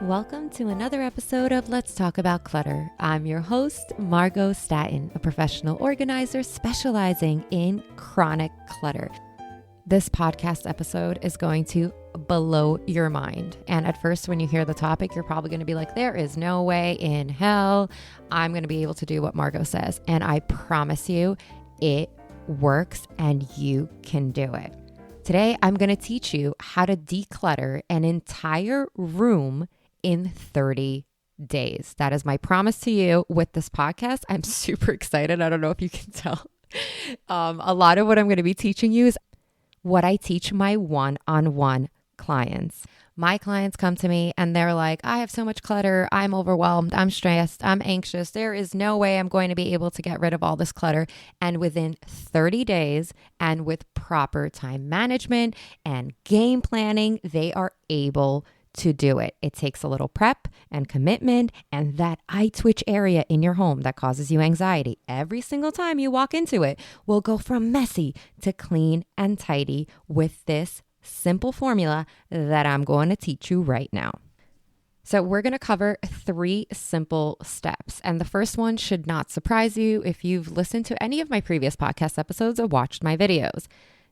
Welcome to another episode of Let's Talk About Clutter. I'm your host, Margo, a professional organizer specializing in chronic clutter. This podcast episode is going to blow your mind. And at first, when you hear the topic, you're probably going to be like, there is no way in hell I'm going to be able to do what Margo says. And I promise you, it works and you can do it. Today, I'm going to teach you how to declutter an entire room in 30 days. That is my promise to you with this podcast. I'm super excited. I don't know if you can tell. A lot of what I'm going to be teaching you is what I teach my one-on-one clients. My clients come to me and they're like, I have so much clutter. I'm overwhelmed. I'm stressed. I'm anxious. There is no way I'm going to be able to get rid of all this clutter. And within 30 days and with proper time management and game planning, they are able to do it. It takes a little prep and commitment, and that eye twitch area in your home that causes you anxiety every single time you walk into it will go from messy to clean and tidy with this simple formula that I'm going to teach you right now. So we're going to cover 3 simple steps. And the first one should not surprise you if you've listened to any of my previous podcast episodes or watched my videos.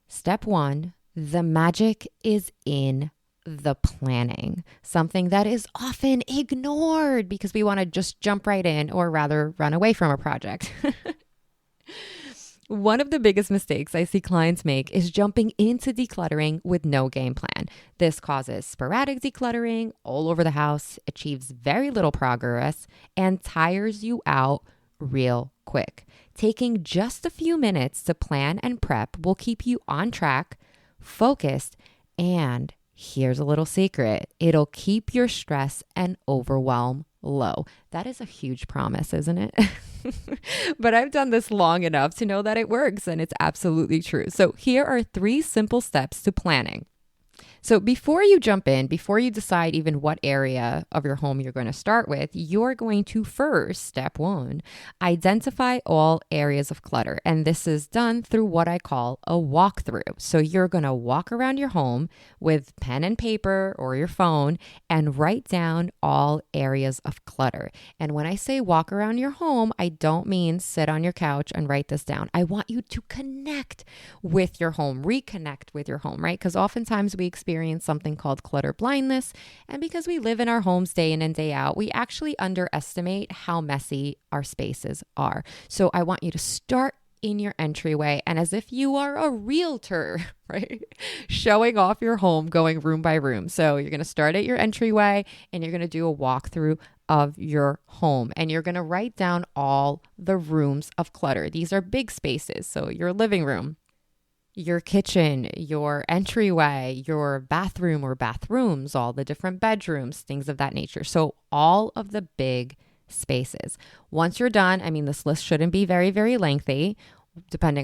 Step 1, the magic is in the planning, something that is often ignored because we want to just jump right in or rather run away from a project. One of the biggest mistakes I see clients make is jumping into decluttering with no game plan. This causes sporadic decluttering all over the house, achieves very little progress, and tires you out real quick. Taking just a few minutes to plan and prep will keep you on track, focused, and here's a little secret. It'll keep your stress and overwhelm low. That is a huge promise, isn't it? But I've done this long enough to know that it works and it's absolutely true. So here are 3 simple steps to planning. So before you jump in, before you decide even what area of your home you're going to start with, you're going to first, step 1, identify all areas of clutter. And this is done through what I call a walkthrough. So you're going to walk around your home with pen and paper or your phone and write down all areas of clutter. And when I say walk around your home, I don't mean sit on your couch and write this down. I want you to connect with your home, reconnect with your home, right? Because oftentimes we experience something called clutter blindness. And because we live in our homes day in and day out, we actually underestimate how messy our spaces are. So I want you to start in your entryway and as if you are a realtor, right? Showing off your home, going room by room. So you're going to start at your entryway and you're going to do a walkthrough of your home and you're going to write down all the rooms of clutter. These are big spaces. So your living room, your kitchen, your entryway, your bathroom or bathrooms, all the different bedrooms, things of that nature. So all of the big spaces. Once you're done, this list shouldn't be very, very lengthy, depends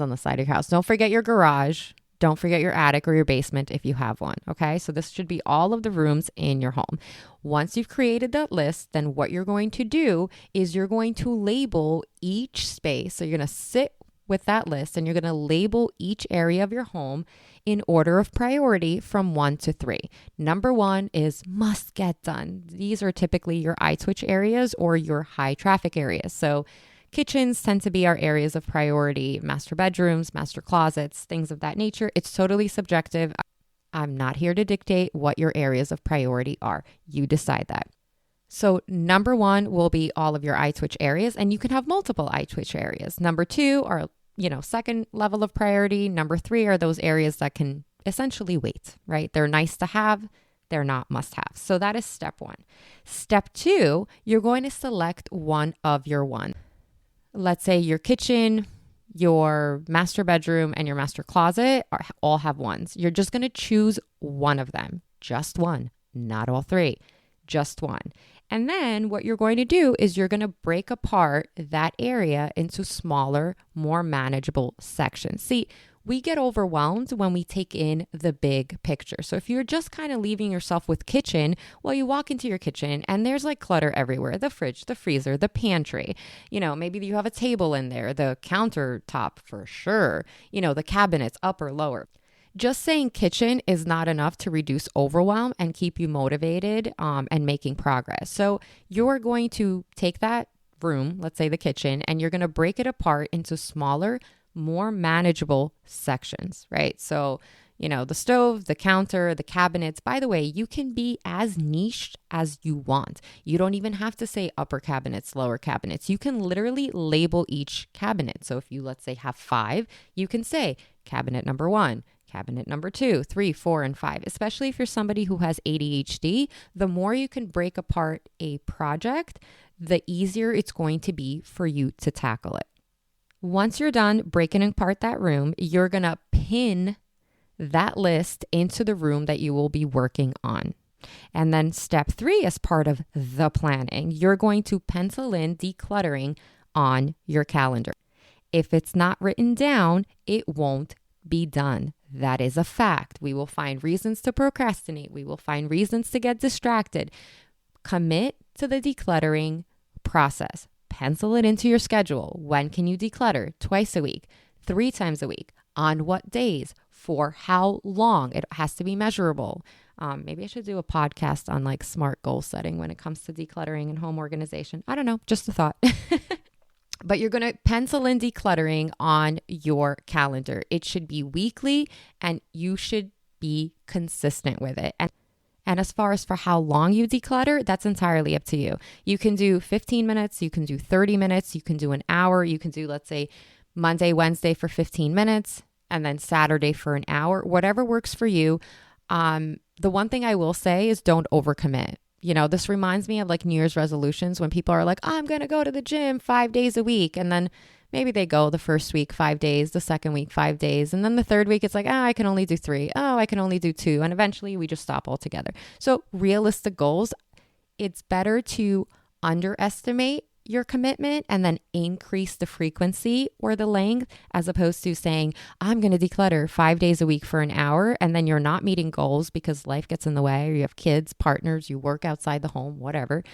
on the side of your house. Don't forget your garage. Don't forget your attic or your basement if you have one. Okay. So this should be all of the rooms in your home. Once you've created that list, then what you're going to do is you're going to label each space. So you're going to sit with that list and you're going to label each area of your home in order of priority from 1 to 3. Number 1 is must get done. These are typically your eye twitch areas or your high traffic areas. So kitchens tend to be our areas of priority, master bedrooms, master closets, things of that nature. It's totally subjective. I'm not here to dictate what your areas of priority are. You decide that. So number 1 will be all of your eye twitch areas, and you can have multiple eye twitch areas. Number 2 are, second level of priority. Number 3 are those areas that can essentially wait, right? They're nice to have. They're not must have. So that is step 1. Step 2, you're going to select one of your one. Let's say your kitchen, your master bedroom, and your master closet all have ones. You're just going to choose one of them, just one, not all 3, just one. And then what you're going to do is you're going to break apart that area into smaller, more manageable sections. See, we get overwhelmed when we take in the big picture. So if you're just kind of leaving yourself with kitchen, well, you walk into your kitchen and there's like clutter everywhere. The fridge, the freezer, the pantry, maybe you have a table in there, the countertop for sure, the cabinets up or lower. Just saying kitchen is not enough to reduce overwhelm and keep you motivated and making progress. So you're going to take that room, let's say the kitchen, and you're going to break it apart into smaller, more manageable sections, right? So, the stove, the counter, the cabinets. By the way, you can be as niched as you want. You don't even have to say upper cabinets, lower cabinets. You can literally label each cabinet. So if you, let's say, have 5, you can say cabinet number 1, cabinet number 2, 3, 4, and 5. Especially if you're somebody who has ADHD, the more you can break apart a project, the easier it's going to be for you to tackle it. Once you're done breaking apart that room, you're going to pin that list into the room that you will be working on. And then step 3, as part of the planning, you're going to pencil in decluttering on your calendar. If it's not written down, it won't be done. That is a fact. We will find reasons to procrastinate. We will find reasons to get distracted. Commit to the decluttering process. Pencil it into your schedule. When can you declutter? Twice a week, 3 times a week. On what days? For how long? It has to be measurable. Maybe I should do a podcast on like smart goal setting when it comes to decluttering and home organization. I don't know, just a thought. But you're going to pencil in decluttering on your calendar. It should be weekly and you should be consistent with it. And as far as for how long you declutter, that's entirely up to you. You can do 15 minutes, you can do 30 minutes, you can do an hour, you can do, let's say, Monday, Wednesday for 15 minutes, and then Saturday for an hour, whatever works for you. The one thing I will say is don't overcommit. This reminds me of like New Year's resolutions when people are like, I'm going to go to the gym 5 days a week. And then maybe they go the first week, 5 days, the second week, 5 days. And then the third week, it's like, I can only do 3. Oh, I can only do 2. And eventually we just stop altogether. So realistic goals, it's better to underestimate your commitment and then increase the frequency or the length, as opposed to saying, I'm going to declutter 5 days a week for an hour, and then you're not meeting goals because life gets in the way, or you have kids, partners, you work outside the home, whatever.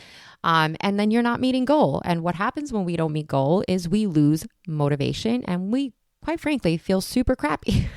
And then you're not meeting goal. And what happens when we don't meet goal is we lose motivation and we, quite frankly, feel super crappy.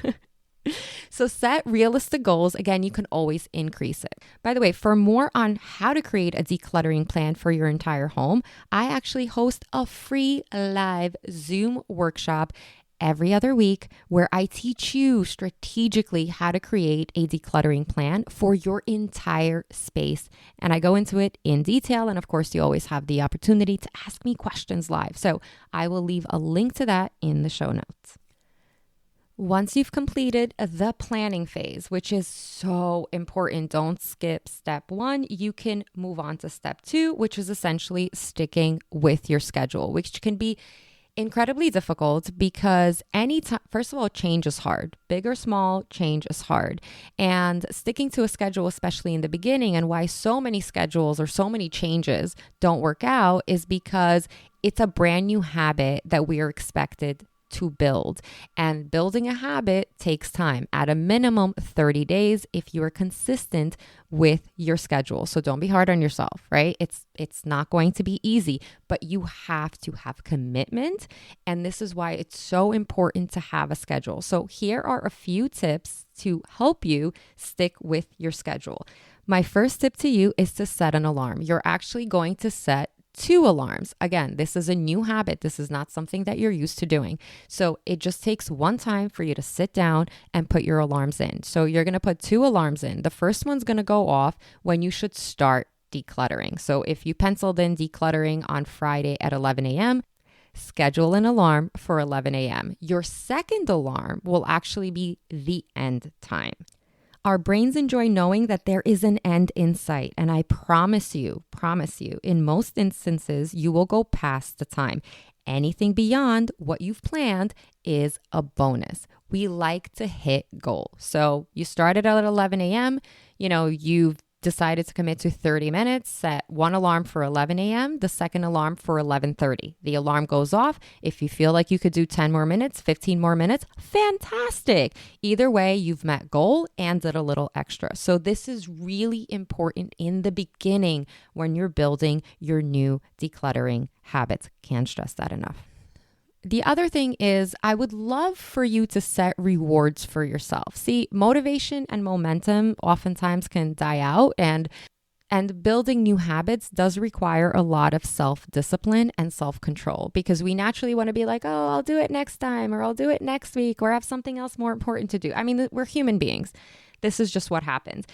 So set realistic goals. Again, you can always increase it. By the way, for more on how to create a decluttering plan for your entire home, I actually host a free live Zoom workshop every other week where I teach you strategically how to create a decluttering plan for your entire space. And I go into it in detail. And of course, you always have the opportunity to ask me questions live. So I will leave a link to that in the show notes. Once you've completed the planning phase, which is so important, don't skip step 1. You can move on to step 2, which is essentially sticking with your schedule, which can be incredibly difficult because first of all, change is hard. Big or small, change is hard. And sticking to a schedule, especially in the beginning, and why so many schedules or so many changes don't work out is because it's a brand new habit that we are expected to build. And building a habit takes time, at a minimum 30 days if you are consistent with your schedule. So don't be hard on yourself, right? It's not going to be easy, but you have to have commitment. And this is why it's so important to have a schedule. So here are a few tips to help you stick with your schedule. My first tip to you is to set an alarm. You're actually going to set 2 alarms. Again, this is a new habit. This is not something that you're used to doing. So it just takes one time for you to sit down and put your alarms in. So you're going to put 2 alarms in. The first one's going to go off when you should start decluttering. So if you penciled in decluttering on Friday at 11 a.m., schedule an alarm for 11 a.m. Your second alarm will actually be the end time. Our brains enjoy knowing that there is an end in sight. And I promise you, in most instances, you will go past the time. Anything beyond what you've planned is a bonus. We like to hit goal. So you started at 11 a.m., you've decided to commit to 30 minutes, set one alarm for 11 a.m., the second alarm for 11:30. The alarm goes off. If you feel like you could do 10 more minutes, 15 more minutes, fantastic. Either way, you've met goal and did a little extra. So this is really important in the beginning when you're building your new decluttering habits. Can't stress that enough. The other thing is I would love for you to set rewards for yourself. See, motivation and momentum oftentimes can die out, and building new habits does require a lot of self-discipline and self-control, because we naturally want to be like, oh, I'll do it next time, or I'll do it next week, or have something else more important to do. I mean, we're human beings. This is just what happens.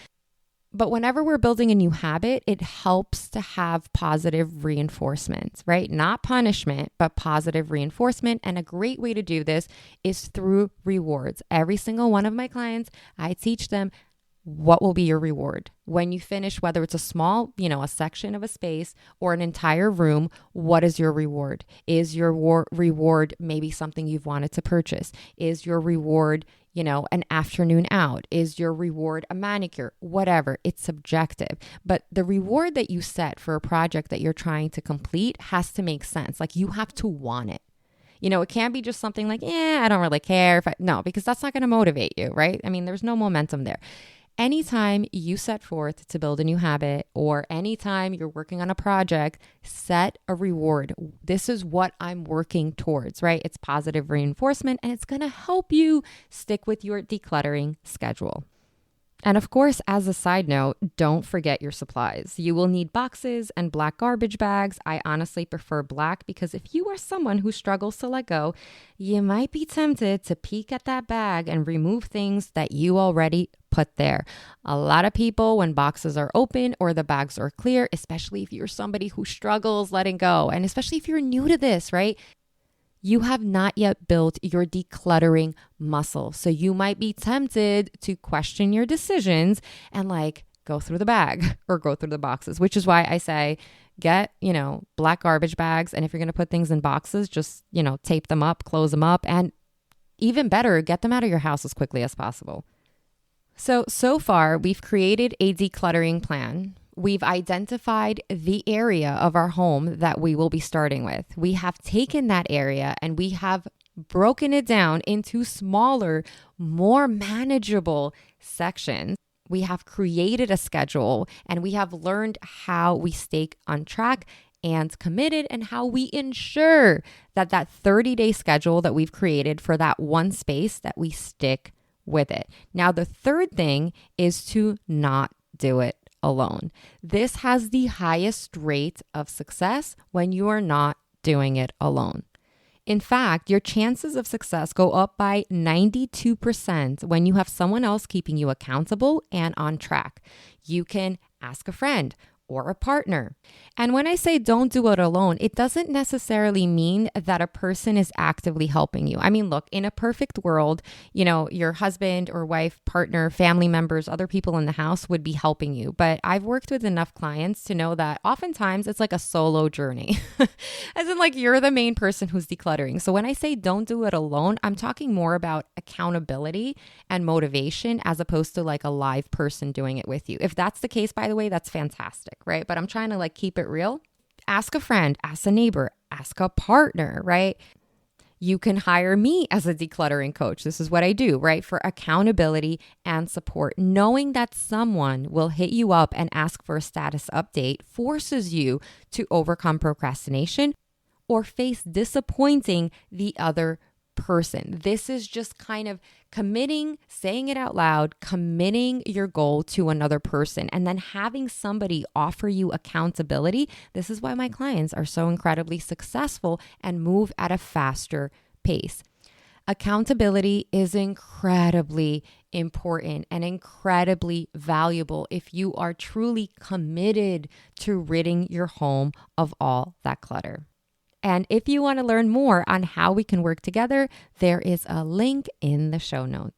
But whenever we're building a new habit, it helps to have positive reinforcement, right? Not punishment, but positive reinforcement. And a great way to do this is through rewards. Every single one of my clients, I teach them what will be your reward. When you finish, whether it's a small, a section of a space or an entire room, what is your reward? Is your reward maybe something you've wanted to purchase? Is your reward an afternoon out? Is your reward a manicure? Whatever, it's subjective. But the reward that you set for a project that you're trying to complete has to make sense. Like, you have to want it. It can't be just something like, I don't really care. No, because that's not going to motivate you, right? I mean, there's no momentum there. Anytime you set forth to build a new habit, or anytime you're working on a project, set a reward. This is what I'm working towards, right? It's positive reinforcement, and it's going to help you stick with your decluttering schedule. And of course, as a side note, don't forget your supplies. You will need boxes and black garbage bags. I honestly prefer black because if you are someone who struggles to let go, you might be tempted to peek at that bag and remove things that you already put there. A lot of people, when boxes are open or the bags are clear, especially if you're somebody who struggles letting go, and especially if you're new to this, right? You have not yet built your decluttering muscle. So you might be tempted to question your decisions and go through the bag or go through the boxes, which is why I say get, black garbage bags. And if you're going to put things in boxes, just, tape them up, close them up, and even better, get them out of your house as quickly as possible. So far, we've created a decluttering plan. We've identified the area of our home that we will be starting with. We have taken that area and we have broken it down into smaller, more manageable sections. We have created a schedule and we have learned how we stay on track and committed, and how we ensure that 30-day schedule that we've created for that one space, that we stick with it. Now, the third thing is to not do it alone. This has the highest rate of success when you are not doing it alone. In fact, your chances of success go up by 92% when you have someone else keeping you accountable and on track. You can ask a friend or a partner. And when I say don't do it alone, it doesn't necessarily mean that a person is actively helping you. I mean, look, in a perfect world, your husband or wife, partner, family members, other people in the house would be helping you. But I've worked with enough clients to know that oftentimes it's like a solo journey, as in you're the main person who's decluttering. So when I say don't do it alone, I'm talking more about accountability and motivation as opposed to a live person doing it with you. If that's the case, by the way, that's fantastic. Right? But I'm trying to keep it real. Ask a friend, ask a neighbor, ask a partner, right? You can hire me as a decluttering coach. This is what I do, right? For accountability and support. Knowing that someone will hit you up and ask for a status update forces you to overcome procrastination or face disappointing the other person. This is just kind of committing, saying it out loud, committing your goal to another person, and then having somebody offer you accountability. This is why my clients are so incredibly successful and move at a faster pace. Accountability is incredibly important and incredibly valuable if you are truly committed to ridding your home of all that clutter. And if you want to learn more on how we can work together, there is a link in the show notes.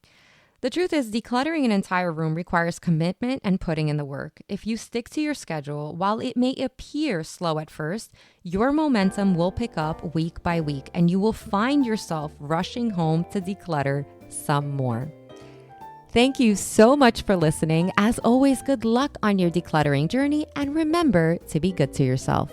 The truth is, decluttering an entire room requires commitment and putting in the work. If you stick to your schedule, while it may appear slow at first, your momentum will pick up week by week, and you will find yourself rushing home to declutter some more. Thank you so much for listening. As always, good luck on your decluttering journey, and remember to be good to yourself.